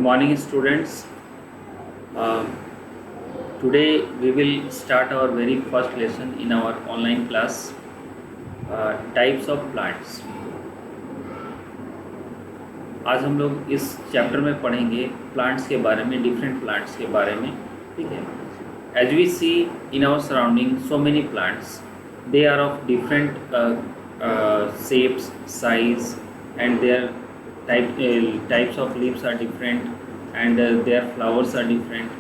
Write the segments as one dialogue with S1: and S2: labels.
S1: morning, students. Uh, Today we will start our very first lesson in our online class, types of plants. आज हम लोग इस chapter में पढ़ेंगे plants के बारे में, डिफरेंट प्लांट्स के बारे में. ठीक है. As we see in our surrounding so many plants, they are of different shapes, size, and their types of leaves are different, and their flowers are different.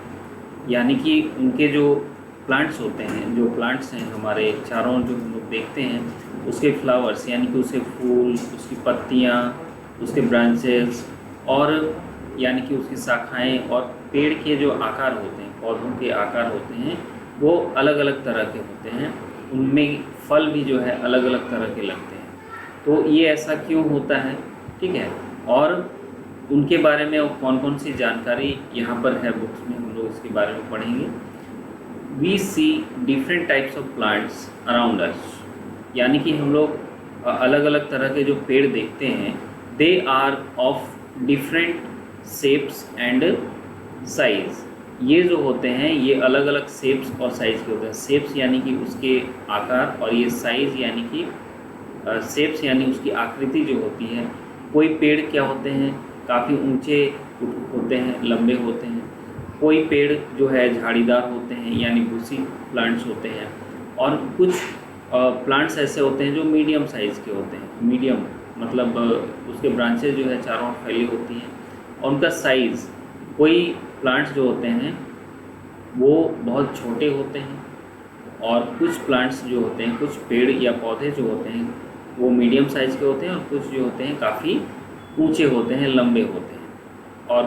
S1: यानी कि उनके जो प्लांट्स होते हैं, जो प्लांट्स हैं हमारे चारों जो हम लोग देखते हैं, उसके फ्लावर्स यानी कि उसके फूल, उसकी पत्तियाँ, उसके ब्रांचेस और यानी कि उसकी शाखाएं और पेड़ के जो आकार होते हैं, पौधों के आकार होते हैं, वो अलग अलग तरह के होते हैं. उनमें फल भी जो है अलग अलग तरह के लगते हैं. तो ये ऐसा क्यों होता है, ठीक है, और उनके बारे में कौन कौन सी जानकारी यहाँ पर है बुक्स में, हम लोग इसके बारे में पढ़ेंगे. We see different types of plants around us, यानी कि हम लोग अलग अलग तरह के जो पेड़ देखते हैं, they are of different shapes and size. ये जो होते हैं ये अलग अलग शेप्स और साइज़ के होते हैं. शेप्स यानी कि उसके आकार, और ये साइज़ यानी कि शेप्स यानी उसकी आकृति जो होती है. कोई पेड़ क्या होते हैं, काफ़ी ऊंचे होते हैं, लंबे होते हैं. कोई पेड़ जो है झाड़ीदार होते हैं यानी बुशी प्लांट्स होते हैं. और कुछ प्लांट्स ऐसे होते हैं जो मीडियम साइज़ के होते हैं. मीडियम मतलब उसके ब्रांचेस जो है चारों ओर फैली होती हैं, और उनका साइज़, कोई प्लांट्स जो होते हैं वो बहुत छोटे होते हैं, और कुछ प्लांट्स जो होते हैं, कुछ पेड़ या पौधे जो होते हैं वो मीडियम साइज़ के होते हैं, और कुछ जो होते हैं काफ़ी ऊंचे होते हैं, लंबे होते हैं. और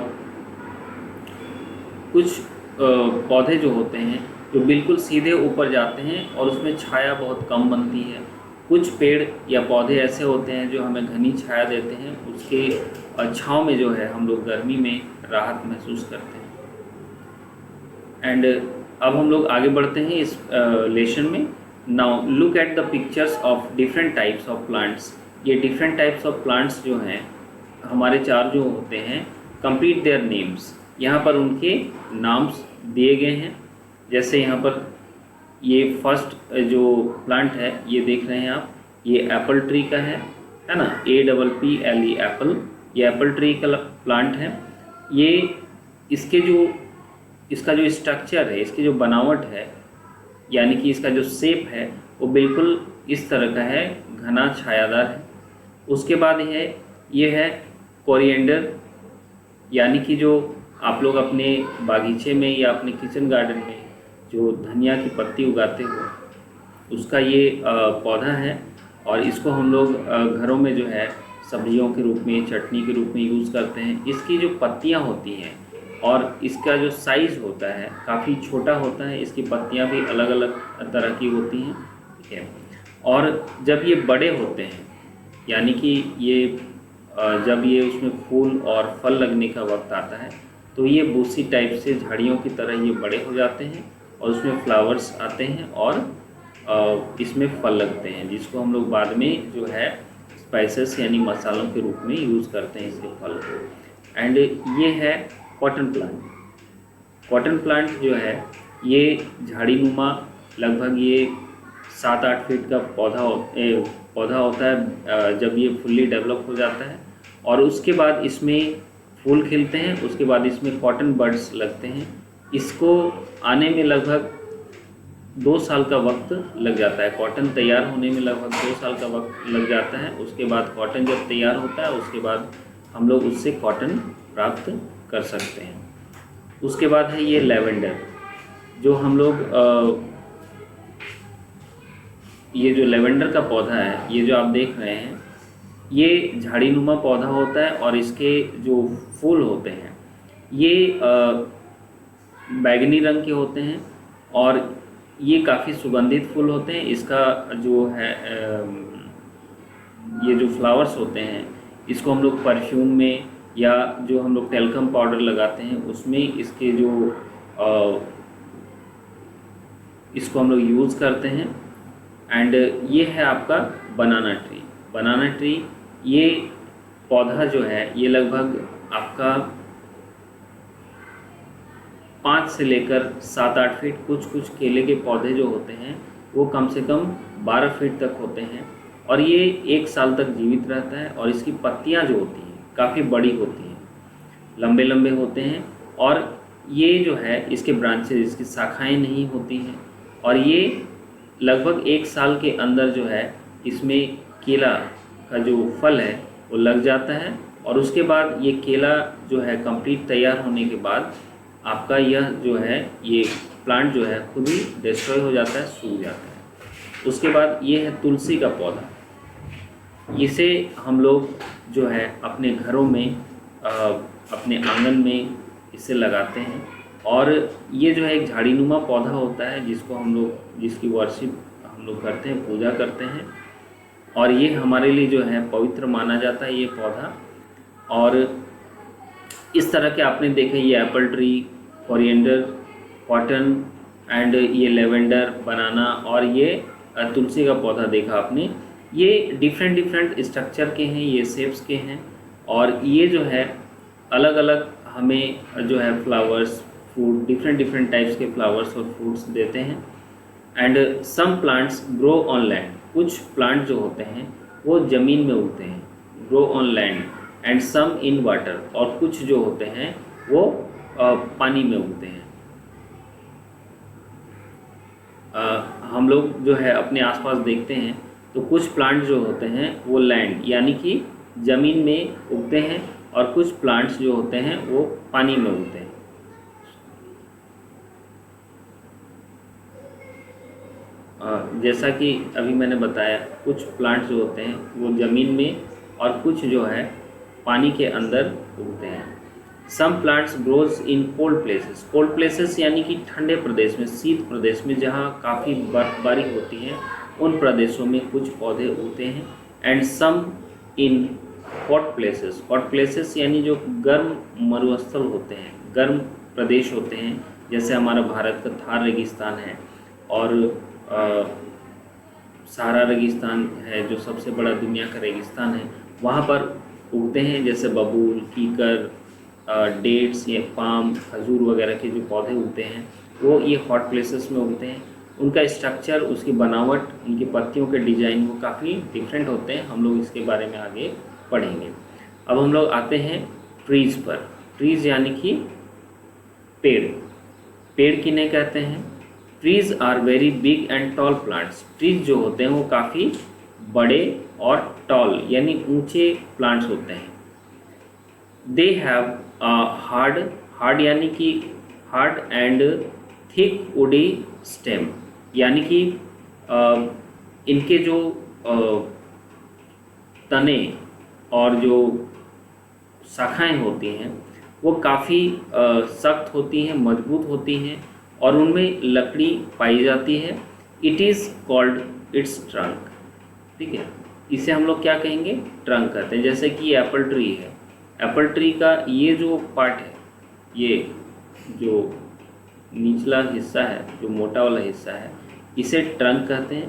S1: कुछ पौधे जो होते हैं जो बिल्कुल सीधे ऊपर जाते हैं और उसमें छाया बहुत कम बनती है. कुछ पेड़ या पौधे ऐसे होते हैं जो हमें घनी छाया देते हैं, उसके छाँव में जो है हम लोग गर्मी में राहत महसूस करते हैं. एंड अब हम लोग आगे बढ़ते हैं इस लेसन में. Now look at the pictures of different types of plants. ये डिफरेंट टाइप्स ऑफ प्लांट्स जो हैं हमारे चार जो होते हैं, कंप्लीट देयर नेम्स. यहाँ पर उनके नाम्स दिए गए हैं. जैसे यहाँ पर ये फर्स्ट जो प्लांट है ये देख रहे हैं आप, ये एप्पल ट्री का है ना, APPLE एप्पल. ये एप्पल ट्री का प्लांट है. ये इसका जो स्ट्रक्चर है, इसकी जो बनावट है, यानी कि इसका जो शेप है वो बिल्कुल इस तरह का है, घना छायादार है. उसके बाद ये है कोरिएंडर, यानी कि जो आप लोग अपने बागीचे में या अपने किचन गार्डन में जो धनिया की पत्ती उगाते हो, उसका ये पौधा है. और इसको हम लोग घरों में जो है सब्जियों के रूप में, चटनी के रूप में यूज़ करते हैं. इसकी जो पत्तियां होती हैं और इसका जो साइज़ होता है काफ़ी छोटा होता है. इसकी पत्तियां भी अलग अलग तरह की होती हैं, ठीक है. और जब ये बड़े होते हैं, यानी कि ये जब ये उसमें फूल और फल लगने का वक्त आता है, तो ये बूसी टाइप से झाड़ियों की तरह ये बड़े हो जाते हैं, और उसमें फ्लावर्स आते हैं और इसमें फल लगते हैं, जिसको हम लोग बाद में जो है स्पाइसेस यानी मसालों के रूप में यूज़ करते हैं इसके फल को. एंड ये है कॉटन प्लांट. कॉटन प्लांट जो है ये झाड़ीनुमा, लगभग ये 7-8 फीट का पौधा होता है जब ये फुल्ली डेवलप हो जाता है. और उसके बाद इसमें फूल खिलते हैं, उसके बाद इसमें कॉटन बड्स लगते हैं. इसको आने में लगभग 2 साल का वक्त लग जाता है. कॉटन तैयार होने में लगभग 2 साल का वक्त लग जाता है. उसके बाद कॉटन जब तैयार होता है, उसके बाद हम लोग उससे कॉटन प्राप्त कर सकते हैं. उसके बाद है ये लेवेंडर, जो हम लोग ये जो लेवेंडर का पौधा है, ये जो आप देख रहे हैं, ये झाड़ीनुमा पौधा होता है. और इसके जो फूल होते हैं ये बैगनी रंग के होते हैं, और ये काफ़ी सुगंधित फूल होते हैं. इसका जो है ये जो फ्लावर्स होते हैं, इसको हम लोग परफ्यूम में या जो हम लोग टेल्कम पाउडर लगाते हैं उसमें इसके जो इसको हम लोग यूज़ करते हैं. एंड ये है आपका बनाना ट्री. बनाना ट्री ये पौधा जो है ये लगभग आपका 5 से लेकर 7-8 फीट, कुछ केले के पौधे जो होते हैं वो कम से कम 12 फीट तक होते हैं और ये 1 साल तक जीवित रहता है। और इसकी पत्तियां जो होती हैं काफ़ी बड़ी होती हैं, लंबे लंबे होते हैं और ये जो है इसके ब्रांचेज, इसकी शाखाएं नहीं होती हैं और ये लगभग 1 साल के अंदर जो है इसमें केला का जो फल है वो लग जाता है और उसके बाद ये केला जो है कंप्लीट तैयार होने के बाद आपका यह जो है ये प्लांट जो है खुद ही डिस्ट्रॉय हो जाता है, सूख जाता है। उसके बाद ये है तुलसी का पौधा। इसे हम लोग जो है अपने घरों में अपने आंगन में इसे लगाते हैं और ये जो है एक झाड़ीनुमा पौधा होता है जिसकी वर्शिप हम लोग करते हैं, पूजा करते हैं और ये हमारे लिए जो है पवित्र माना जाता है ये पौधा। और इस तरह के आपने देखे ये Apple tree, coriander, cotton and ये लेवेंडर, बनाना और ये तुलसी का पौधा देखा आपने। ये डिफरेंट स्ट्रक्चर के हैं, ये शेप्स के हैं और ये जो है अलग अलग हमें जो है फ्लावर्स, फ्रूट, डिफरेंट टाइप्स के फ्लावर्स और फ्रूट्स देते हैं। And some plants grow on land, कुछ प्लांट जो होते हैं वो ज़मीन में उगते हैं, grow on land, and some in water, और कुछ जो होते हैं वो पानी में उगते हैं। हम लोग जो है अपने आसपास देखते हैं तो कुछ प्लांट जो होते हैं वो लैंड यानी कि ज़मीन में उगते हैं और कुछ प्लांट्स जो होते हैं वो पानी में उगते हैं। जैसा कि अभी मैंने बताया कुछ प्लांट्स जो होते हैं वो ज़मीन में और कुछ जो है पानी के अंदर उगते हैं। Some plants grows in cold places, cold places यानी कि ठंडे प्रदेश में, शीत प्रदेश में जहाँ काफ़ी बर्फबारी होती है उन प्रदेशों में कुछ पौधे उगते हैं। And some in hot places, hot places यानी जो गर्म मरुस्थल होते हैं, गर्म प्रदेश होते हैं, जैसे हमारा भारत का थार रेगिस्तान है और सहारा रेगिस्तान है जो सबसे बड़ा दुनिया का रेगिस्तान है, वहाँ पर उगते हैं। जैसे बबूल, कीकर, डेट्स या पाम, खजूर वगैरह के जो पौधे उगते हैं वो ये हॉट प्लेसेस में उगते हैं। उनका स्ट्रक्चर, उसकी बनावट, उनकी पत्तियों के डिज़ाइन वो काफ़ी डिफरेंट होते हैं। हम लोग इसके बारे में आगे पढ़ेंगे। अब हम लोग आते हैं ट्रीज़ पर। ट्रीज़ यानी कि पेड़, पेड़ किन्हें कहते हैं? Trees are very big and tall plants. Trees जो होते हैं वो काफ़ी बड़े और टॉल यानी ऊंचे प्लांट्स होते हैं। दे हैव हार्ड यानी कि hard and thick woody stem, यानी कि इनके जो तने और जो शाखाएं होती हैं वो काफ़ी सख्त होती हैं, मजबूत होती हैं और उनमें लकड़ी पाई जाती है। It is called its trunk, ठीक है, इसे हम लोग क्या कहेंगे? ट्रंक कहते हैं। जैसे कि एप्पल ट्री है, एप्पल ट्री का ये जो पार्ट है, ये जो निचला हिस्सा है, जो मोटा वाला हिस्सा है, इसे ट्रंक कहते हैं।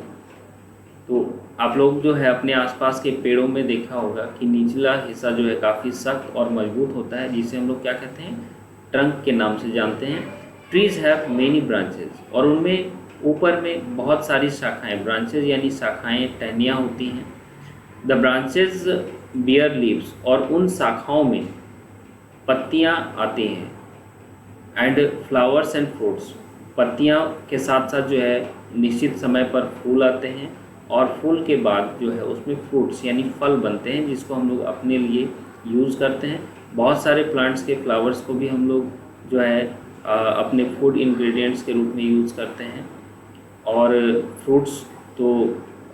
S1: तो आप लोग जो है अपने आसपास के पेड़ों में देखा होगा कि निचला हिस्सा जो है काफ़ी सख्त और मजबूत होता है, जिसे हम लोग क्या कहते हैं? ट्रंक के नाम से जानते हैं। ट्रीज हैव मेनी ब्रांचेज, और उनमें ऊपर में बहुत सारी शाखाएं, ब्रांचेज यानी शाखाएं, टहनियाँ होती हैं। द ब्रांचेज बियर लीव्स, और उन शाखाओं में पत्तियाँ आती हैं। एंड फ्लावर्स एंड फ्रूट्स, पत्तियाँ के साथ साथ जो है निश्चित समय पर फूल आते हैं और फूल के बाद जो है उसमें फ्रूट्स यानी फल बनते हैं, जिसको हम लोग अपने लिए यूज़ करते हैं। बहुत सारे प्लांट्स के फ्लावर्स को भी हम लोग जो है अपने फूड इंग्रेडिएंट्स के रूप में यूज़ करते हैं, और फ्रूट्स तो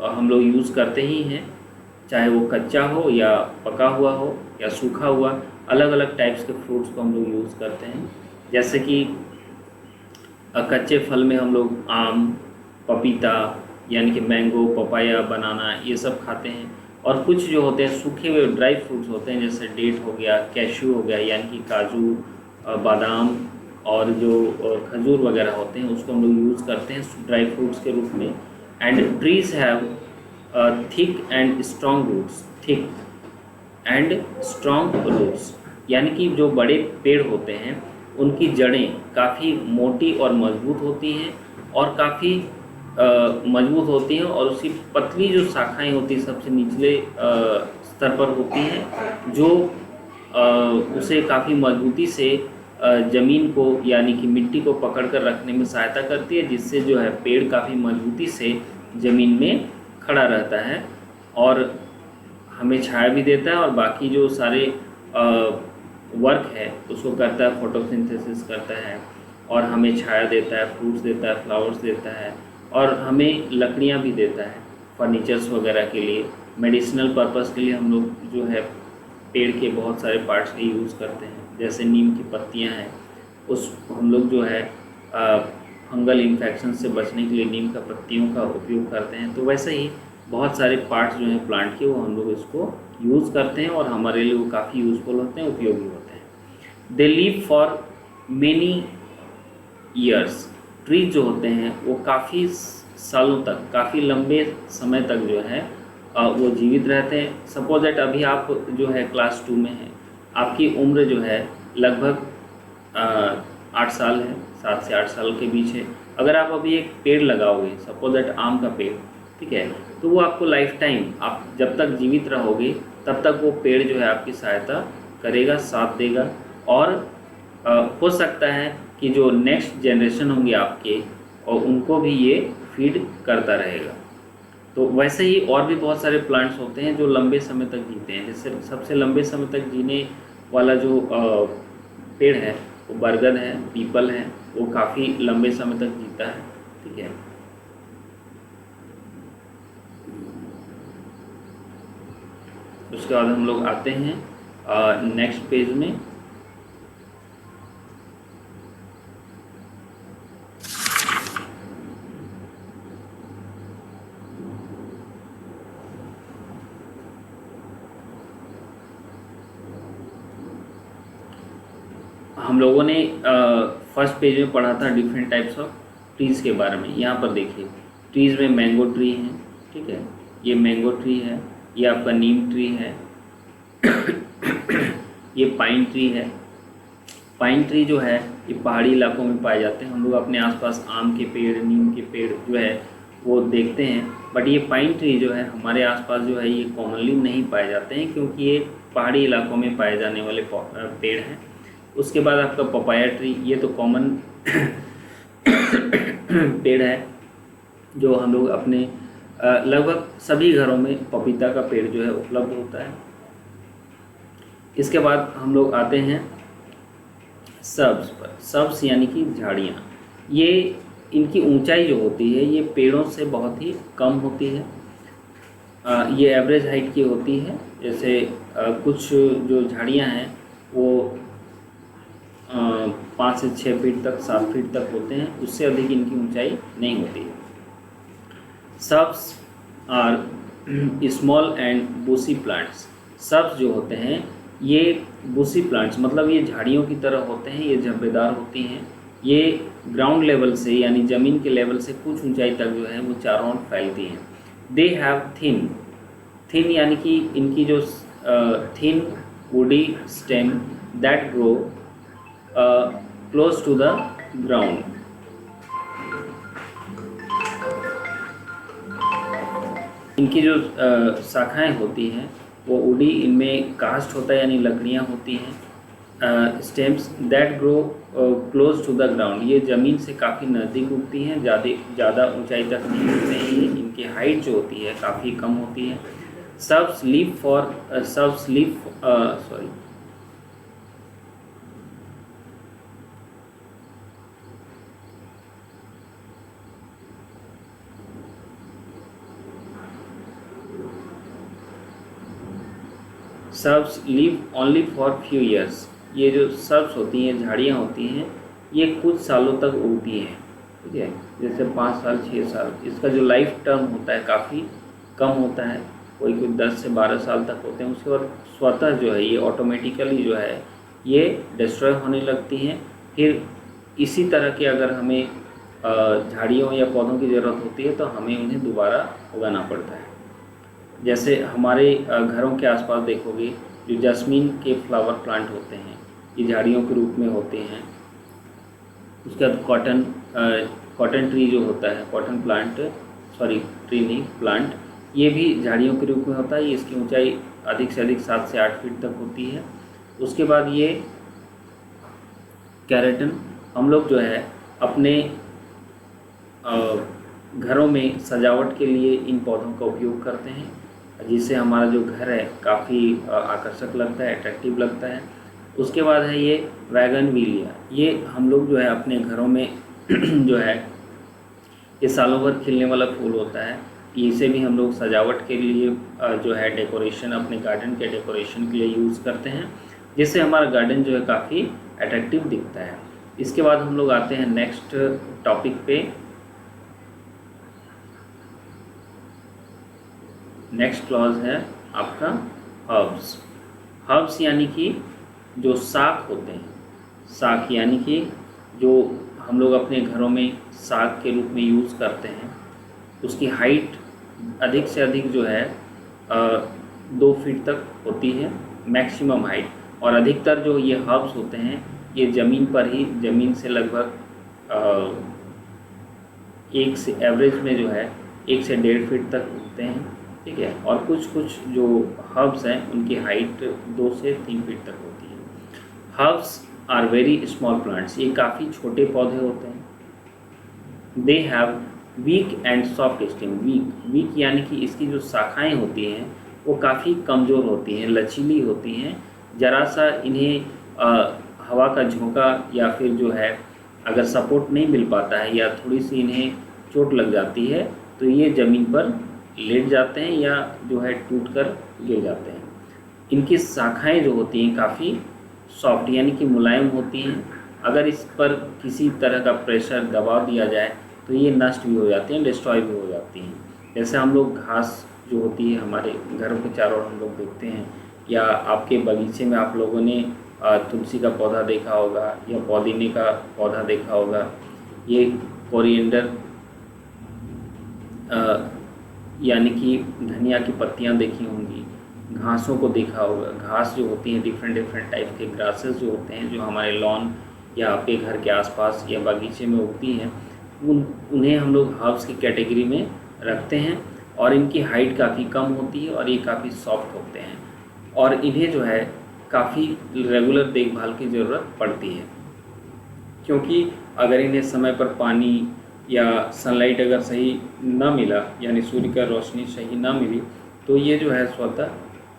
S1: हम लोग यूज़ करते ही हैं, चाहे वो कच्चा हो या पका हुआ हो या सूखा हुआ, अलग अलग टाइप्स के फ्रूट्स को हम लोग यूज़ करते हैं। जैसे कि कच्चे फल में हम लोग आम, पपीता यानी कि मैंगो, पपाया, बनाना, ये सब खाते हैं। और कुछ जो होते हैं सूखे हुए ड्राई फ्रूट्स होते हैं, जैसे डेट हो गया, कैश्यू हो गया यानी कि काजू, बादाम और जो खजूर वगैरह होते हैं, उसको हम लोग यूज़ करते हैं ड्राई फ्रूट्स के रूप में। And trees have thick and strong roots, thick and strong roots, यानी कि जो बड़े पेड़ होते हैं उनकी जड़ें काफ़ी मोटी और मजबूत होती हैं और काफ़ी मजबूत होती हैं, और उसकी पतली जो शाखाएं होती हैं सबसे निचले स्तर पर होती हैं, जो उसे काफ़ी मजबूती से ज़मीन को यानी कि मिट्टी को पकड़ कर रखने में सहायता करती है, जिससे जो है पेड़ काफ़ी मजबूती से ज़मीन में खड़ा रहता है और हमें छाया भी देता है, और बाकी जो सारे वर्क है उसको करता है, फोटोसिंथेसिस करता है और हमें छाया देता है, फ्रूट्स देता है, फ्लावर्स देता है, और हमें लकड़ियाँ भी देता है फर्नीचर्स वगैरह के लिए। मेडिसिनल पर्पस के लिए हम लोग जो है पेड़ के बहुत सारे पार्ट्स का यूज़ करते हैं, जैसे नीम की पत्तियां हैं, उस हम लोग जो है फंगल इन्फेक्शन से बचने के लिए नीम का पत्तियों का उपयोग करते हैं। तो वैसे ही बहुत सारे पार्ट्स जो हैं प्लांट के, वो हम लोग इसको यूज़ करते हैं और हमारे लिए वो काफ़ी यूज़फुल होते हैं, उपयोगी होते हैं। They live for many years. Trees जो होते हैं वो काफ़ी सालों तक, काफ़ी लंबे समय तक जो है वो जीवित रहते हैं। सपोज दैट अभी आप जो है क्लास 2 में हैं, आपकी उम्र जो है लगभग 8 साल है, 7 से 8 साल के बीच है। अगर आप अभी एक पेड़ लगाओगे, सपोज दैट आम का पेड़, ठीक है, तो वो आपको लाइफ टाइम, आप जब तक जीवित रहोगे तब तक वो पेड़ जो है आपकी सहायता करेगा, साथ देगा, और हो सकता है कि जो नेक्स्ट जनरेशन होंगे आपके, और उनको भी ये फीड करता रहेगा। तो वैसे ही और भी बहुत सारे प्लांट्स होते हैं जो लंबे समय तक जीते हैं। जैसे सबसे लंबे समय तक जीने वाला जो पेड़ है वो बरगद है, पीपल है, वो काफ़ी लंबे समय तक जीता है, ठीक है। उसके बाद हम लोग आते हैं नेक्स्ट पेज में। हम लोगों ने फर्स्ट पेज में पढ़ा था डिफरेंट टाइप्स ऑफ ट्रीज़ के बारे में। यहाँ पर देखिए, ट्रीज़ में मैंगो ट्री है, ठीक है, ये मैंगो ट्री है, ये आपका नीम ट्री है, ये पाइन ट्री है। पाइन ट्री जो है ये पहाड़ी इलाकों में पाए जाते हैं। हम लोग अपने आसपास आम के पेड़, नीम के पेड़ जो है वो देखते हैं, बट ये पाइन ट्री जो है हमारे आसपास जो है ये कॉमनली नहीं पाए जाते हैं, क्योंकि ये पहाड़ी इलाकों में पाए जाने वाले पेड़ हैं। उसके बाद आपका पपाया ट्री, ये तो कॉमन पेड़ है जो हम लोग अपने लगभग सभी घरों में पपीता का पेड़ जो है उपलब्ध होता है। इसके बाद हम लोग आते हैं सब्ज पर। सब्ज यानी कि झाड़ियाँ, ये इनकी ऊंचाई जो होती है ये पेड़ों से बहुत ही कम होती है। ये एवरेज हाइट की होती है। जैसे कुछ जो झाड़ियाँ हैं वो 5 से 6 फीट तक, 7 फीट तक होते हैं, उससे अधिक इनकी ऊंचाई नहीं होती है। Shrubs are small and bushy plants. Shrubs जो होते हैं ये बूसी प्लांट्स, मतलब ये झाड़ियों की तरह होते हैं, ये झब्बेदार होती हैं। ये ग्राउंड लेवल से यानी ज़मीन के लेवल से कुछ ऊंचाई तक जो है वो चारों ओर फैलती हैं। दे हैव थिन, थिन यानी कि इनकी जो thin woody stem that grow close to the ground. इनकी जो शाखाएं होती हैं वो उडी, इनमें कास्ट होता है यानी लकड़ियां होती हैं। Stems that grow close to the ground, ये ज़मीन से काफ़ी नज़दीक उगती हैं, ज़्यादा ऊंचाई तक नहीं उगते हैं। इनकी हाइट जो होती है काफ़ी कम होती है। Subs leave subs leave only for few years. ये जो सब्स होती हैं, झाड़ियाँ होती हैं, ये कुछ सालों तक उगती हैं, ठीक है, जैसे 5 साल 6 साल। इसका जो लाइफ टर्म होता है काफ़ी कम होता है, कोई 10 से 12 साल तक होते हैं। उसके बाद स्वतः जो है ये ऑटोमेटिकली जो है ये डिस्ट्रॉय होने लगती हैं। फिर इसी तरह के अगर हमें झाड़ियों या पौधों की ज़रूरत होती है तो हमें उन्हें दोबारा उगाना पड़ता है। जैसे हमारे घरों के आसपास देखोगे जो जैस्मीन के फ्लावर प्लांट होते हैं, ये झाड़ियों के रूप में होते हैं, उसके बाद कॉटन ट्री जो होता है, कॉटन प्लांट, सॉरी ट्री नहीं प्लांट, ये भी झाड़ियों के रूप में होता है। इसकी ऊंचाई अधिक से अधिक 7 से 8 फीट तक होती है। उसके बाद ये केराटिन हम लोग जो है अपने घरों में सजावट के लिए इन पौधों का उपयोग करते हैं, जिससे हमारा जो घर है काफ़ी आकर्षक लगता है, अट्रैक्टिव लगता है। उसके बाद है ये वैगनविलिया, ये हम लोग जो है अपने घरों में जो है ये सालों भर खिलने वाला फूल होता है। इसे भी हम लोग सजावट के लिए जो है डेकोरेशन, अपने गार्डन के डेकोरेशन के लिए यूज़ करते हैं, जिससे हमारा गार्डन जो है काफ़ी अट्रैक्टिव दिखता है। इसके बाद हम लोग आते हैं नेक्स्ट टॉपिक पे। नेक्स्ट क्लॉज है आपका हर्ब्स। हर्ब्स यानी कि जो साग होते हैं, साग यानी कि जो हम लोग अपने घरों में साग के रूप में यूज़ करते हैं, उसकी हाइट अधिक से अधिक जो है 2 फीट तक होती है मैक्सिमम हाइट। और अधिकतर जो ये हर्ब्स होते हैं ये ज़मीन पर ही, ज़मीन से लगभग एक से एवरेज में जो है 1 से 1.5 फीट तक उगते हैं, ठीक है। और कुछ कुछ जो हर्ब्स हैं उनकी हाइट 2 से 3 फीट तक होती है। Herbs are very small plants, ये काफ़ी छोटे पौधे होते हैं। They have weak and soft stem. Weak यानी कि इसकी जो शाखाएं होती हैं वो काफ़ी कमज़ोर होती हैं, लचीली होती हैं। ज़रा सा इन्हें हवा का झोंका या फिर जो है अगर सपोर्ट नहीं मिल पाता है या थोड़ी सी इन्हें चोट लग जाती है तो ये ज़मीन पर लेट जाते हैं या जो है टूटकर गिर जाते हैं। इनकी शाखाएं जो होती हैं काफ़ी सॉफ्ट यानी कि मुलायम होती हैं। अगर इस पर किसी तरह का प्रेशर, दबाव दिया जाए तो ये नष्ट भी हो जाती हैं, डिस्ट्रॉय भी हो जाती हैं। जैसे हम लोग घास जो होती है हमारे घरों के चारों ओर हम लोग देखते हैं, या आपके बगीचे में आप लोगों ने तुलसी का पौधा देखा होगा या पुदीने का पौधा देखा होगा, ये कोरिएंडर यानी कि धनिया की पत्तियां देखी होंगी, घासों को देखा होगा। घास जो होती हैं डिफरेंट टाइप के ग्रासेस जो होते हैं, जो हमारे लॉन या आपके घर के आसपास या बगीचे में उगती हैं, उन्हें हम लोग हर्ब्स की कैटेगरी में रखते हैं। और इनकी हाइट काफ़ी कम होती है और ये काफ़ी सॉफ्ट होते हैं और इन्हें जो है काफ़ी रेगुलर देखभाल की ज़रूरत पड़ती है, क्योंकि अगर इन्हें समय पर पानी या सनलाइट अगर सही ना मिला, यानी सूर्य का रोशनी सही ना मिली, तो ये जो है स्वतः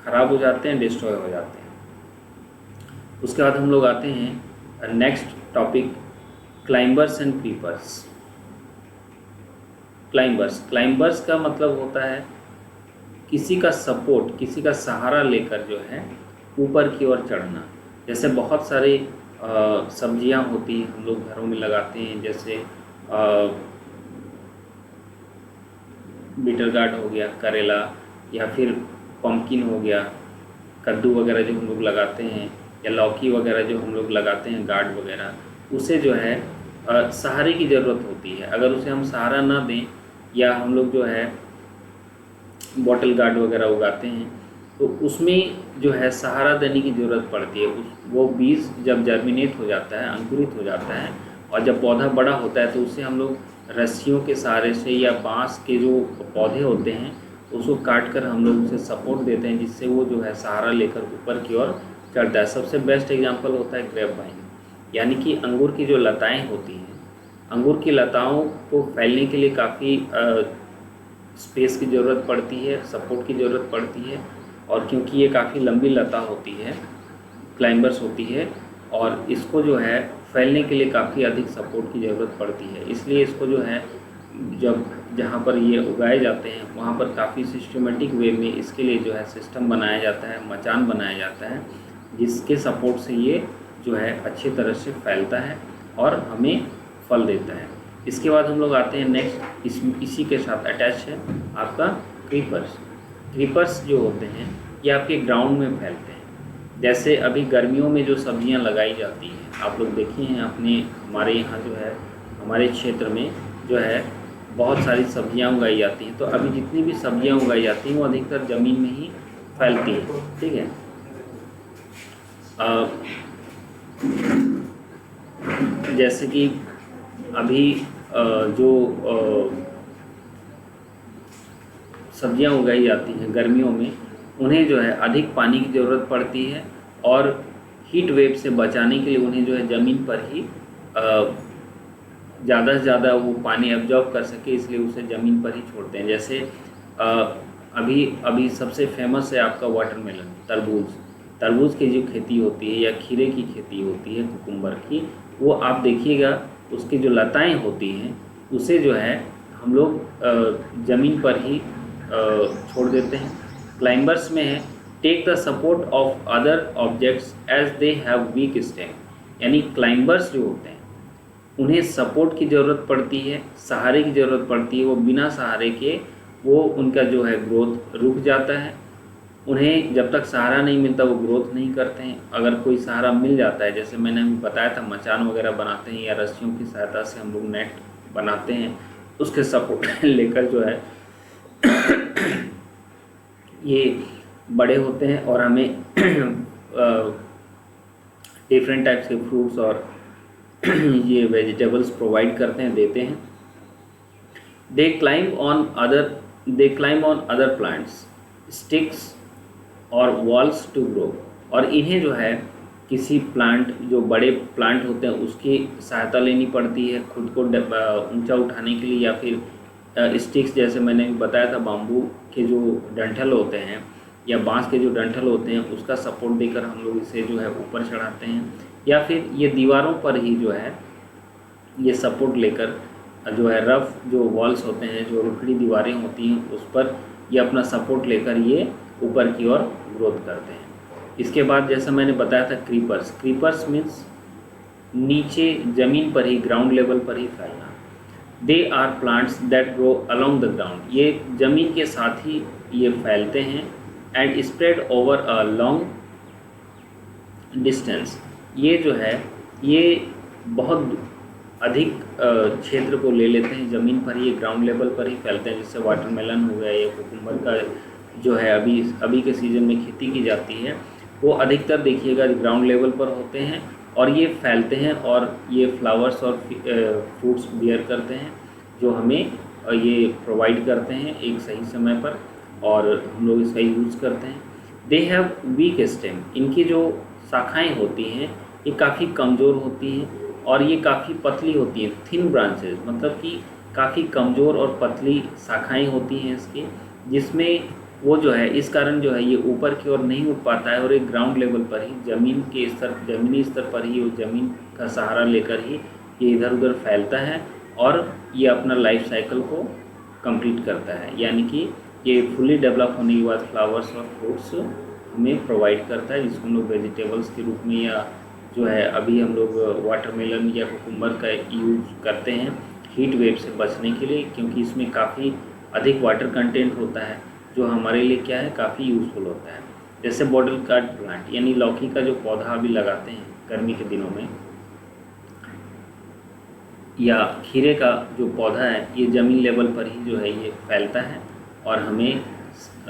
S1: ख़राब हो जाते हैं, डिस्ट्रॉय हो जाते हैं। उसके बाद हम लोग आते हैं next topic, climbers and creepers. Climbers का मतलब होता है किसी का सपोर्ट, किसी का सहारा लेकर जो है ऊपर की ओर चढ़ना। जैसे बहुत सारे सब्जियां होती हैं हम लोग घरों में लगाते हैं, जैसे बीटर गार्ड हो गया, करेला, या फिर पम्पकिन हो गया, कद्दू वगैरह जो हम लोग लगाते हैं, या लौकी वगैरह जो हम लोग लगाते हैं, गार्ड वगैरह, उसे जो है सहारे की ज़रूरत होती है। अगर उसे हम सहारा ना दें या हम लोग जो है बॉटल गार्ड वगैरह उगाते हैं तो उसमें जो है सहारा देने की ज़रूरत पड़ती है। वो बीज जब जर्मिनेट हो जाता है, अंकुरित हो जाता है, और जब पौधा बड़ा होता है तो उसे हम लोग रस्सियों के सहारे से या बांस के जो पौधे होते हैं उसको काट कर हम लोग उसे सपोर्ट देते हैं, जिससे वो जो है सहारा लेकर ऊपर की ओर चढ़ता है। सबसे बेस्ट एग्जांपल होता है ग्रेप वाइन, यानी कि अंगूर की जो लताएं होती हैं, अंगूर की लताओं को फैलने के लिए काफ़ी स्पेस की ज़रूरत पड़ती है, सपोर्ट की ज़रूरत पड़ती है। और क्योंकि ये काफ़ी लंबी लता होती है, क्लाइंबर्स होती है, और इसको जो है फैलने के लिए काफ़ी अधिक सपोर्ट की ज़रूरत पड़ती है, इसलिए इसको जो है जब जहाँ पर ये उगाए जाते हैं वहाँ पर काफ़ी सिस्टमेटिक वे में इसके लिए जो है सिस्टम बनाया जाता है, मचान बनाया जाता है, जिसके सपोर्ट से ये जो है अच्छी तरह से फैलता है और हमें फल देता है। इसके बाद हम लोग आते हैं नेक्स्ट, इसी के साथ अटैच है आपका क्रीपर्स। क्रीपर्स जो होते हैं ये आपके ग्राउंड में फैलते हैं। जैसे अभी गर्मियों में जो सब्जियां लगाई जाती हैं, आप लोग देखिए हैं अपने, हमारे यहाँ जो है हमारे क्षेत्र में जो है बहुत सारी सब्जियां उगाई जाती हैं। तो अभी जितनी भी सब्जियां उगाई जाती हैं वो अधिकतर ज़मीन में ही फैलती हैं, ठीक है। जैसे कि अभी जो सब्जियां उगाई जाती हैं गर्मियों में, उन्हें जो है अधिक पानी की ज़रूरत पड़ती है और हीट वेव से बचाने के लिए उन्हें जो है ज़मीन पर ही ज़्यादा से ज़्यादा वो पानी एब्जॉर्ब कर सके, इसलिए उसे ज़मीन पर ही छोड़ते हैं। जैसे अभी अभी सबसे फेमस है आपका वाटरमेलन, तरबूज की जो खेती होती है या खीरे की खेती होती है, कुकुम्बर की, वो आप देखिएगा उसकी जो लताएं होती हैं उसे जो है हम लोग ज़मीन पर ही छोड़ देते हैं। क्लाइंबर्स में है take the support of other objects as they have weak stem, यानी क्लाइंबर्स जो होते हैं उन्हें सपोर्ट की ज़रूरत पड़ती है, सहारे की ज़रूरत पड़ती है। वो बिना सहारे के वो उनका जो है ग्रोथ रुक जाता है। उन्हें जब तक सहारा नहीं मिलता वो ग्रोथ नहीं करते हैं। अगर कोई सहारा मिल जाता है, जैसे मैंने अभी बताया था मचान वगैरह बनाते हैं या रस्सियों की सहायता से हम लोग नेट बनाते हैं, उसके सपोर्ट लेकर जो है ये बड़े होते हैं और हमें डिफरेंट टाइप्स के फ्रूट्स और ये वेजिटेबल्स प्रोवाइड करते हैं, देते हैं। दे climb on other plants, sticks और वॉल्स टू ग्रो, और इन्हें जो है किसी प्लांट, जो बड़े प्लांट होते हैं उसकी सहायता लेनी पड़ती है खुद को ऊंचा उठाने के लिए, या फिर स्टिक्स, जैसे मैंने बताया था बाम्बू के जो डंठल होते हैं या बांस के जो डंठल होते हैं उसका सपोर्ट देकर हम लोग इसे जो है ऊपर चढ़ाते हैं, या फिर ये दीवारों पर ही जो है ये सपोर्ट लेकर जो है रफ जो वॉल्स होते हैं, जो रुखड़ी दीवारें होती हैं, उस पर ये अपना सपोर्ट लेकर ये ऊपर की ओर ग्रोथ करते हैं। इसके बाद जैसा मैंने बताया था क्रीपर्स मीन्स नीचे ज़मीन पर ही, ग्राउंड लेवल पर ही फैलना। They are plants that grow along the ground, ये ज़मीन के साथ ही ये फैलते हैं। And spread over a long distance, ये जो है ये बहुत अधिक क्षेत्र को ले लेते हैं, ज़मीन पर ही, ग्राउंड लेवल पर ही फैलते हैं। जैसे वाटरमेलन हो गया या कुकुम्बर का जो है अभी के सीज़न में खेती की जाती है, वो अधिकतर देखिएगा ग्राउंड लेवल पर होते हैं और ये फैलते हैं और ये फ्लावर्स और फ्रूट्स बियर करते हैं, जो हमें ये प्रोवाइड करते हैं एक सही समय पर और हम लोग इसका यूज़ करते हैं। दे हैव वीक स्टेम, इनकी जो शाखाएं होती हैं ये काफ़ी कमज़ोर होती हैं और ये काफ़ी पतली होती हैं, थिन ब्रांचेस, मतलब कि काफ़ी कमज़ोर और पतली शाखाएं होती हैं इसकी, जिसमें वो जो है इस कारण जो है ये ऊपर की ओर नहीं उठ पाता है और एक ग्राउंड लेवल पर ही, ज़मीनी स्तर पर ही, वो ज़मीन का सहारा लेकर ही ये इधर उधर फैलता है और ये अपना लाइफ साइकिल को कंप्लीट करता है। यानी कि ये फुली डेवलप होने के बाद फ्लावर्स और फ्रूट्स हमें प्रोवाइड करता है, जिसको हम लोग वेजिटेबल्स के रूप में या जो है अभी हम लोग वाटरमेलन या कुकुम्बर का यूज़ करते हैं हीट वेव से बचने के लिए, क्योंकि इसमें काफ़ी अधिक वाटर कंटेंट होता है जो हमारे लिए क्या है काफ़ी यूज़फुल होता है। जैसे बॉटल कार्ड प्लांट, यानी लौकी का जो पौधा अभी लगाते हैं गर्मी के दिनों में, या खीरे का जो पौधा है, ये ज़मीन लेवल पर ही जो है ये फैलता है और हमें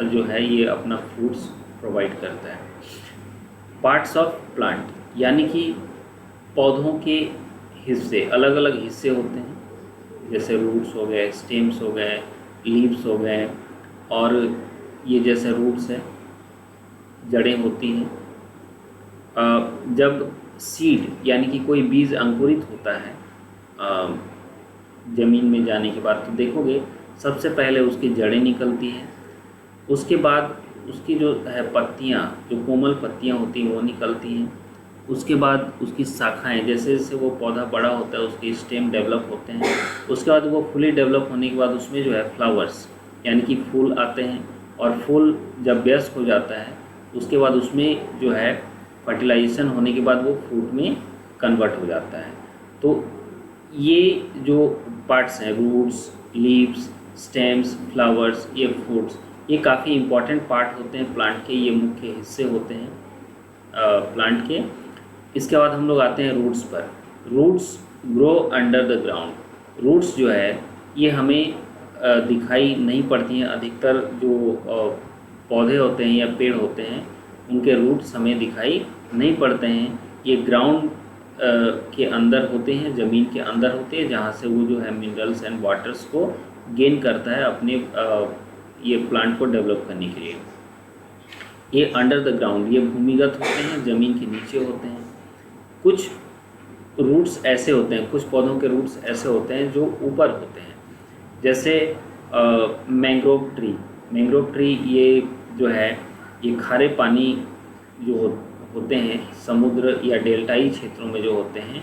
S1: जो है ये अपना फ्रूट्स प्रोवाइड करता है। पार्ट्स ऑफ प्लांट, यानी कि पौधों के हिस्से, अलग अलग हिस्से होते हैं, जैसे रूट्स हो गए, स्टेम्स हो गए, लीव्स हो गए, और ये जैसे रूट्स है, जड़ें होती हैं। जब सीड यानी कि कोई बीज अंकुरित होता है ज़मीन में जाने के बाद, तो देखोगे सबसे पहले उसकी जड़ें निकलती हैं, उसके बाद उसकी जो है पत्तियाँ, जो कोमल पत्तियाँ होती हैं वो निकलती हैं, उसके बाद उसकी शाखाएं, जैसे जैसे वो पौधा बड़ा होता है उसके स्टेम डेवलप होते हैं, उसके बाद वो फुली डेवलप होने के बाद उसमें जो है फ्लावर्स यानी कि फूल आते हैं, और फूल जब वयस्क हो जाता है उसके बाद उसमें जो है फर्टिलाइजेशन होने के बाद वो फ्रूट में कन्वर्ट हो जाता है। तो ये जो पार्ट्स हैं, रूट्स, लीव्स, स्टेम्स, फ्लावर्स, ये फ्रूट्स, ये काफ़ी इम्पॉर्टेंट पार्ट होते हैं प्लांट के, ये मुख्य हिस्से होते हैं प्लांट के। इसके बाद हम लोग आते हैं रूट्स पर। Roots grow under the ground. Roots जो है ये हमें दिखाई नहीं पड़ती हैं, अधिकतर जो पौधे होते हैं या पेड़ होते हैं उनके रूट्स हमें दिखाई नहीं पड़ते हैं, ये ग्राउंड के अंदर होते हैं, ज़मीन के अंदर होते हैं, जहाँ से वो जो है मिनरल्स एंड वाटर्स को गेन करता है अपने ये प्लांट को डेवलप करने के लिए। ये अंडर द ग्राउंड, ये भूमिगत होते हैं, ज़मीन के नीचे होते हैं। कुछ रूट्स ऐसे होते हैं, कुछ पौधों के रूट्स ऐसे होते हैं जो ऊपर होते हैं, जैसे मैंग्रोव ट्री। मैंग्रोव ट्री ये जो है ये खारे पानी जो होते हैं समुद्र या डेल्टाई क्षेत्रों में जो होते हैं,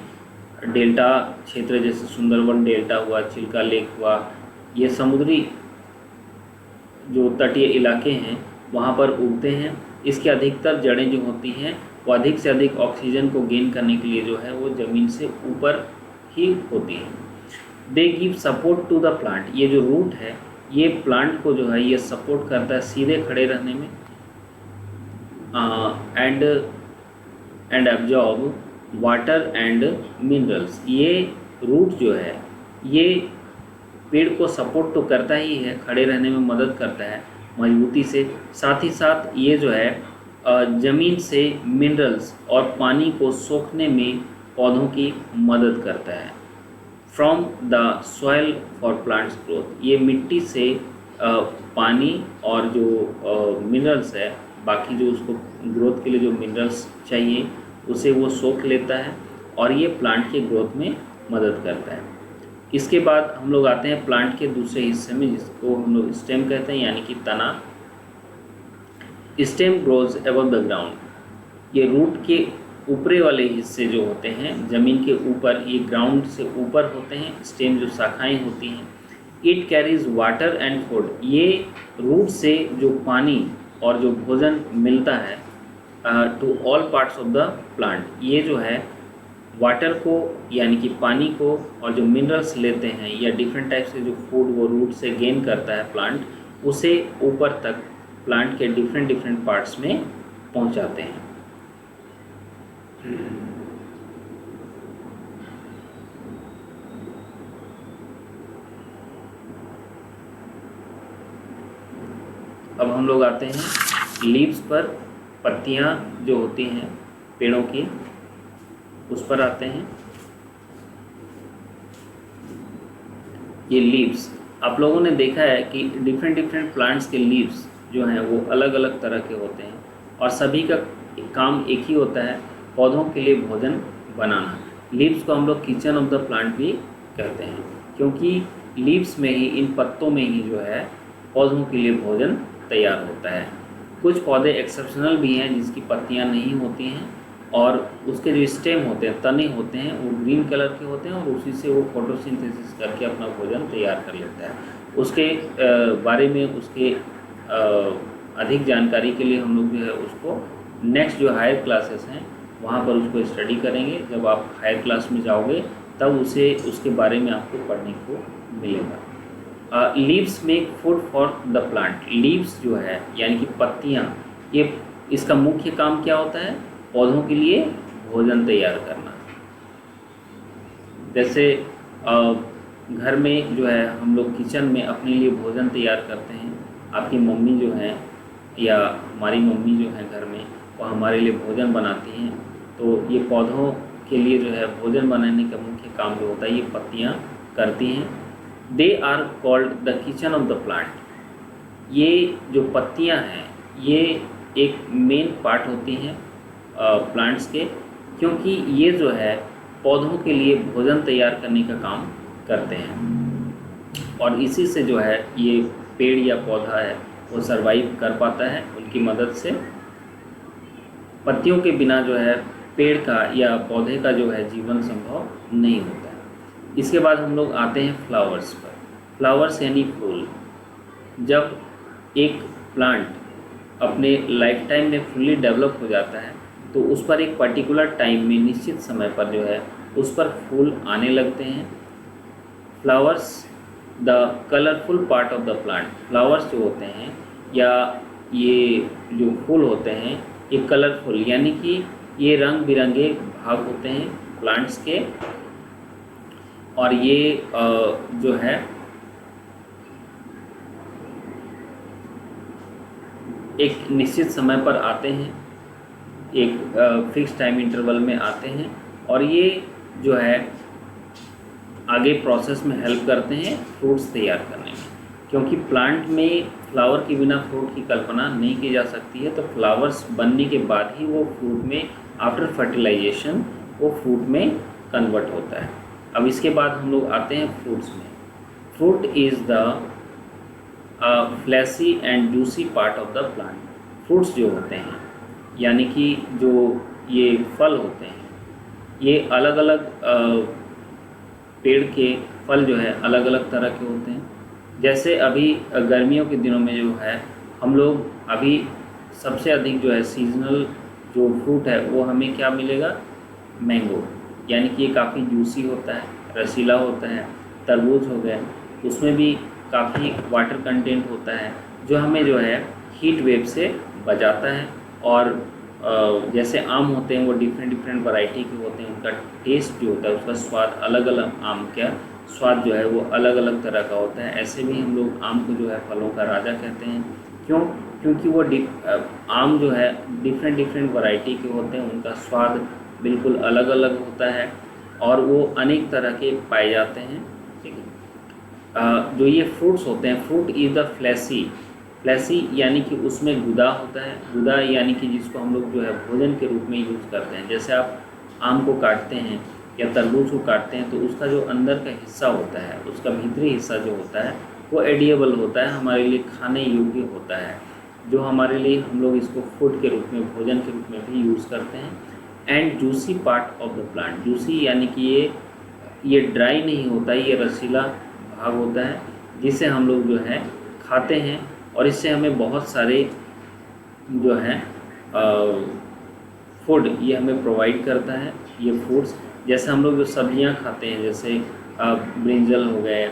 S1: डेल्टा क्षेत्र जैसे सुंदरवन डेल्टा हुआ, चिल्का लेक हुआ, ये समुद्री जो तटीय इलाके हैं वहाँ पर उगते हैं। इसकी अधिकतर जड़ें जो होती हैं वो अधिक से अधिक ऑक्सीजन को गेन करने के लिए जो है वो ज़मीन से ऊपर ही होती हैं। They give support to the plant, ये जो रूट है ये प्लांट को जो है ये सपोर्ट करता है सीधे खड़े रहने में, and absorb water and minerals. ये रूट जो है ये पेड़ को सपोर्ट तो करता ही है, खड़े रहने में मदद करता है मजबूती से, साथ ही साथ ये जो है ज़मीन से मिनरल्स और पानी को सोखने में पौधों की मदद करता है। From the soil for plants growth, ये मिट्टी से पानी और जो मिनरल्स है, बाकी जो उसको ग्रोथ के लिए जो मिनरल्स चाहिए उसे वो सोख लेता है और ये प्लांट के ग्रोथ में मदद करता है। इसके बाद हम लोग आते हैं प्लांट के दूसरे हिस्से में, जिसको हम लोग स्टेम कहते हैं, यानी कि तना। Stem grows above the ground, ये रूट के ऊपरे वाले हिस्से जो होते हैं ज़मीन के ऊपर, ये ग्राउंड से ऊपर होते हैं। स्टेम जो शाखाएं होती हैं, it carries water and food, ये रूट से जो पानी और जो भोजन मिलता है to all parts of the plant, ये जो है वाटर को यानी कि पानी को और जो मिनरल्स लेते हैं या डिफरेंट टाइप से जो फूड वो रूट से गेन करता है प्लांट, उसे ऊपर तक प्लांट के डिफरेंट पार्ट्स में पहुंचाते हैं। अब हम लोग आते हैं लीव्स पर, पत्तियां जो होती हैं पेड़ों की उस पर आते हैं। ये लीव्स, आप लोगों ने देखा है कि डिफरेंट प्लांट्स के लीव्स जो हैं वो अलग अलग तरह के होते हैं और सभी का काम एक ही होता है, पौधों के लिए भोजन बनाना। लीव्स को हम लोग किचन ऑफ द प्लांट भी कहते हैं, क्योंकि लीव्स में ही, इन पत्तों में ही जो है पौधों के लिए भोजन तैयार होता है। कुछ पौधे एक्सेप्शनल भी हैं जिसकी पत्तियां नहीं होती हैं और उसके जो स्टेम होते हैं, तने होते हैं, वो ग्रीन कलर के होते हैं और उसी से वो फोटोसिंथेसिस करके अपना भोजन तैयार कर लेता है। उसके बारे में, उसके अधिक जानकारी के लिए हम लोग जो है उसको नेक्स्ट जो हायर क्लासेस हैं वहाँ पर उसको स्टडी करेंगे। जब आप हायर क्लास में जाओगे तब उसके बारे में आपको पढ़ने को मिलेगा। Leaves make food for the plant, leaves जो है यानी कि पत्तियाँ, ये इसका मुख्य काम क्या होता है? पौधों के लिए भोजन तैयार करना। जैसे घर में जो है हम लोग किचन में अपने लिए भोजन तैयार करते हैं, आपकी मम्मी जो है या हमारी मम्मी जो है घर में, वो हमारे लिए भोजन बनाती हैं। तो ये पौधों के लिए जो है भोजन बनाने का मुख्य काम जो होता है ये पत्तियाँ करती हैं। They are called the kitchen of the plant. ये जो पत्तियाँ हैं ये एक मेन पार्ट होती हैं प्लांट्स के, क्योंकि ये जो है पौधों के लिए भोजन तैयार करने का काम करते हैं और इसी से जो है ये पेड़ या पौधा है वो सरवाइव कर पाता है उनकी मदद से। पत्तियों के बिना जो है पेड़ का या पौधे का जो है जीवन संभव नहीं होता है। इसके बाद हम लोग आते हैं फ्लावर्स पर। फ्लावर्स यानी फूल। जब एक प्लांट अपने लाइफ टाइम में फुल्ली डेवलप हो जाता है तो उस पर एक पर्टिकुलर टाइम में, निश्चित समय पर जो है उस पर फूल आने लगते हैं। Flowers the colourful part of the plant. Flowers जो होते हैं या ये जो फूल होते हैं ये कलरफुल यानी कि ये रंग बिरंगे भाग होते हैं प्लांट्स के और ये जो है एक निश्चित समय पर आते हैं, एक फिक्स टाइम इंटरवल में आते हैं और ये जो है आगे प्रोसेस में हेल्प करते हैं फ्रूट्स तैयार करने में, क्योंकि प्लांट में फ्लावर के बिना फ्रूट की कल्पना नहीं की जा सकती है। तो फ्लावर्स बनने के बाद ही वो फ्रूट में, आफ्टर फर्टिलाइजेशन, वो फ्रूट में कन्वर्ट होता है। अब इसके बाद हम लोग आते हैं फ्रूट्स में। Fruit is the fleshy and juicy part of the plant. Fruits जो होते हैं, यानी कि जो ये फल होते हैं, ये अलग अलग पेड़ के फल जो है अलग अलग तरह के होते हैं। जैसे अभी गर्मियों के दिनों में जो है हम लोग अभी सबसे अधिक जो है सीजनल जो फ्रूट है वो हमें क्या मिलेगा, मैंगो, यानी कि ये काफ़ी जूसी होता है, रसीला होता है। तरबूज हो गया, उसमें भी काफ़ी वाटर कंटेंट होता है, जो हमें जो है हीट वेव से बचाता है। और जैसे आम होते हैं वो डिफरेंट वैरायटी के होते हैं, उनका टेस्ट जो होता है, उसका स्वाद अलग अलग, आम का स्वाद जो है वो अलग अलग तरह का होता है। ऐसे भी हम लोग आम को जो है फलों का राजा कहते हैं। क्यों? क्योंकि वो आम जो है डिफरेंट वैरायटी के होते हैं, उनका स्वाद बिल्कुल अलग अलग होता है और वो अनेक तरह के पाए जाते हैं। ठीक है। जो ये फ्रूट्स होते हैं, फ्रूट इज़ द फ्लैशी यानी कि उसमें गुदा होता है। गुदा यानी कि जिसको हम लोग जो है भोजन के रूप में यूज़ करते हैं। जैसे आप आम को काटते हैं या तरबूज को काटते हैं तो उसका जो अंदर का हिस्सा होता है, उसका भीतरी हिस्सा जो होता है वो एडिएबल होता है, हमारे लिए खाने योग्य होता है, जो हमारे लिए हम लोग इसको फूड के रूप में, भोजन के रूप में भी यूज़ करते हैं। And juicy part of the plant, juicy यानी कि ये ड्राई नहीं होता, ये रसीला भाग होता है जिसे हम लोग जो है खाते हैं और इससे हमें बहुत सारे जो है फूड ये हमें प्रोवाइड करता है। ये फूड्स जैसे हम लोग जो सब्जियां खाते हैं, जैसे ब्रिंजल हो गए,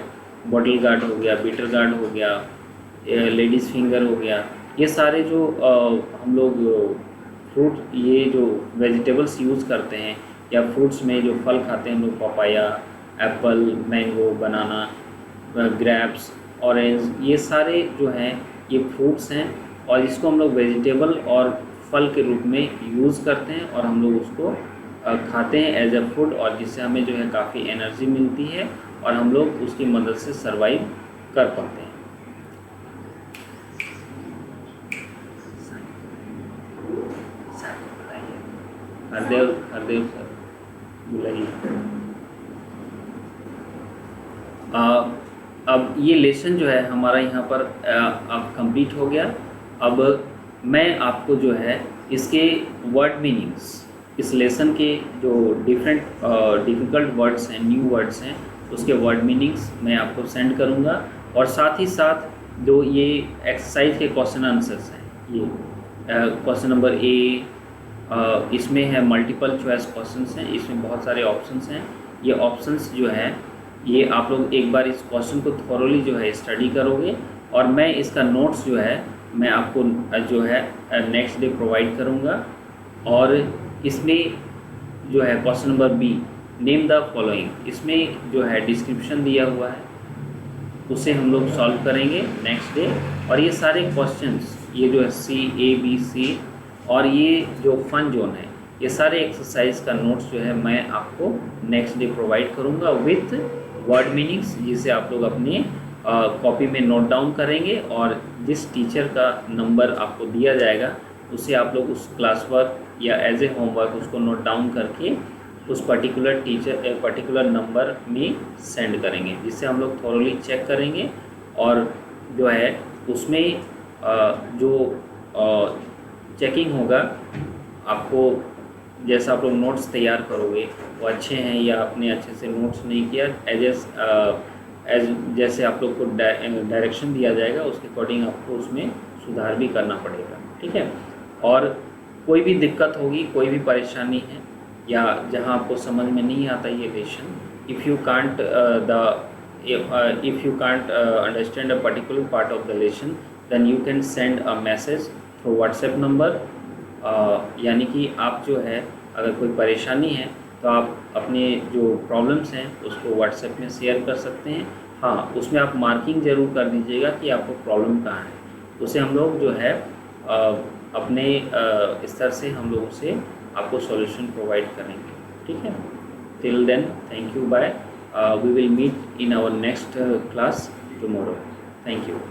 S1: बॉटल गार्ड हो गया, बीटर गार्ड हो गया, लेडीज़ फिंगर हो गया, ये सारे जो हम लोग फ्रूट, ये जो वेजिटेबल्स यूज़ करते हैं या फ्रूट्स में जो फल खाते हैं हम लोग, पपाया, एप्पल, मैंगो, बनाना, ग्रेप्स, ऑरेंज, ये सारे जो हैं ये फ्रूट्स हैं और इसको हम लोग वेजिटेबल और फल के रूप में यूज़ करते हैं और हम लोग उसको खाते हैं एज अ फूड, और जिससे हमें जो है काफ़ी एनर्जी मिलती है और हम लोग उसकी मदद से सर्वाइव कर पाते हैं। हरदेव सर बुलाइए। अब ये लेसन जो है हमारा यहाँ पर अब कंप्लीट हो गया। अब मैं आपको जो है इसके वर्ड मीनिंग्स, इस लेसन के जो डिफ़िकल्ट वर्ड्स हैं, न्यू वर्ड्स हैं, उसके वर्ड मीनिंग्स मैं आपको सेंड करूँगा और साथ ही साथ जो ये एक्सरसाइज के क्वेश्चन आंसर्स हैं, ये क्वेश्चन नंबर ए, इसमें है मल्टीपल चॉइस क्वेश्चंस हैं, इसमें बहुत सारे ऑप्शंस हैं। ये ऑप्शंस जो है ये आप लोग एक बार इस क्वेश्चन को थॉरोली जो है स्टडी करोगे और मैं इसका नोट्स जो है मैं आपको जो है नेक्स्ट डे प्रोवाइड करूँगा। और इसमें जो है question number B, name the following, इसमें जो है डिस्क्रिप्शन दिया हुआ है, उसे हम लोग सॉल्व करेंगे नेक्स्ट डे। और ये सारे क्वेश्चंस, ये जो है सी, ए, बी, सी और ये जो फन जोन है, ये सारे एक्सरसाइज का नोट्स जो है मैं आपको नेक्स्ट डे प्रोवाइड करूँगा विथ वर्ड मीनिंग्स, जिसे आप लोग अपनी कॉपी में नोट डाउन करेंगे और जिस टीचर का नंबर आपको दिया जाएगा उसे आप लोग उस क्लास वर्क या एज ए होमवर्क उसको नोट डाउन करके उस पर्टिकुलर नंबर में सेंड करेंगे, जिससे हम लोग थॉरोली चेक करेंगे और जो है उसमें जो चेकिंग होगा, आपको जैसा आप लोग नोट्स तैयार करोगे वो अच्छे हैं या आपने अच्छे से नोट्स नहीं किया, एज जैसे आप लोग को डायरेक्शन दिया जाएगा उसके अकॉर्डिंग आपको उसमें सुधार भी करना पड़ेगा। ठीक है। और कोई भी दिक्कत होगी, कोई भी परेशानी है या जहां आपको समझ में नहीं आता ये lesson, if you can't understand a particular part of the lesson, then you can send a message through WhatsApp number. यानी कि आप जो है अगर कोई परेशानी है तो आप अपने जो प्रॉब्लम्स हैं उसको व्हाट्सएप में शेयर कर सकते हैं। हाँ, उसमें आप मार्किंग ज़रूर कर दीजिएगा कि आपको प्रॉब्लम कहाँ है, उसे हम लोग जो है अपने स्तर से हम लोग उसे आपको सॉल्यूशन प्रोवाइड करेंगे। ठीक है। Till then, thank you, bye. We will meet in our next class tomorrow. Thank you.